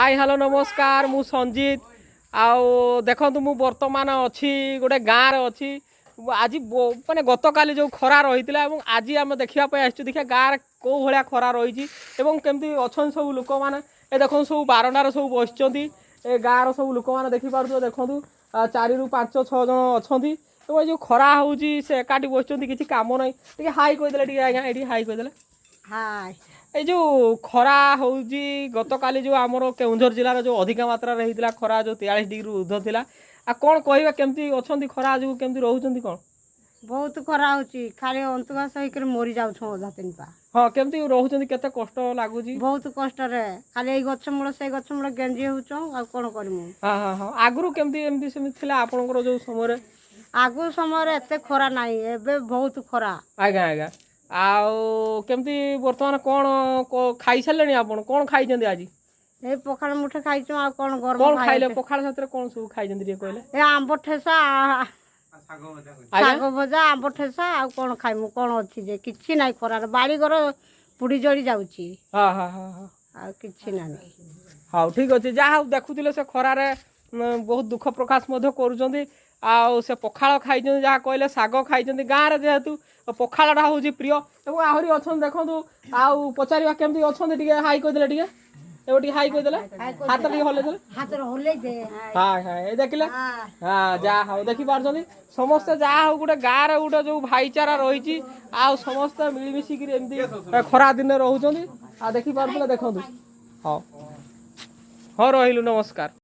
Hi hello नमस्कार मु संजीत आउ देखु मु बर्तमान अच्छी गोटे गाँव रे अच्छी आज माने गत काली जो खरा रही आज आम देखापी देखिए गाँव कौ भाया खरा रही केमती अच्छा सब लोक मैंने ये देखो सब बारंडार सब बस गाँव सब लोक मैंने देखिपुर देखूँ 4 ରୁ 5 6 जन अच्छा तो ये खरा हूँ से एकाठी बस किसी कम ना टे हाई कहीदे आज्ञा ये हाई कहीदे हाय ये जो खरा हूँ गत काली जो आमर केउझर जिलार जो अधिका मात्रा होता खरा जो 43 डिग्री ऊर्ध्व थिला आ कौन कह केमती अच्छा खरा जो केमती रोच कौन बहुत खरा होची खाली अंतुघास होकर मरी जाऊँ अधा तीन पा हाँ केमती रोच केते कष्ट लगुच बहुत कष्ट रे खाली ये गछमूल से गछमूल गेंजी होच आ कौन करमु हाँ हाँ हाँ आगु केमती एमती सेमती थिला आपनकर जो समय आगु समय एते खरा नहीं एबे बहुत खरा आज्ञा आज्ञा आउ केमती बर्तमान कौन खाई सारे आपन कौन खाई आज ए पखाल मुठे खाइछु आ कौन गरम कौन खाइले पखाल साथ कौन सब खाई कहले ए आंब ठेसा साग भजा आंब ठेसा आ कौन खाइमु कौन अच्छी जे किछि नाही खरा बाड़ी घर पुड़ी जड़ी जाउची हाँ हाँ हाँ हाँ आ किछि नाही हाँ ठीक अच्छे जहाँ देखुले से खरारे बहुत दुख प्रकाश करुँच आउ से पखाल खाई जहाँ कहले साग खाई गाँव में जेहेतु पखालटा हूँ प्रिय और आहरी अच्छा देखो आउ पचार केमती अच्छा हाई कहीदे टे हाई कहीदे हाथ टे हल्ले हाथ होले दे हाँ हाँ ये देखिले हाँ जहाँ हाँ देखी पार्टी समस्ते जहाँ हूँ गोटे गाँव में गोटे जो भाईचारा रही समस्ते मिलमिशिक एमती खरा दिन रोच देखी पार्थे देखो हाँ हाँ रही नमस्कार।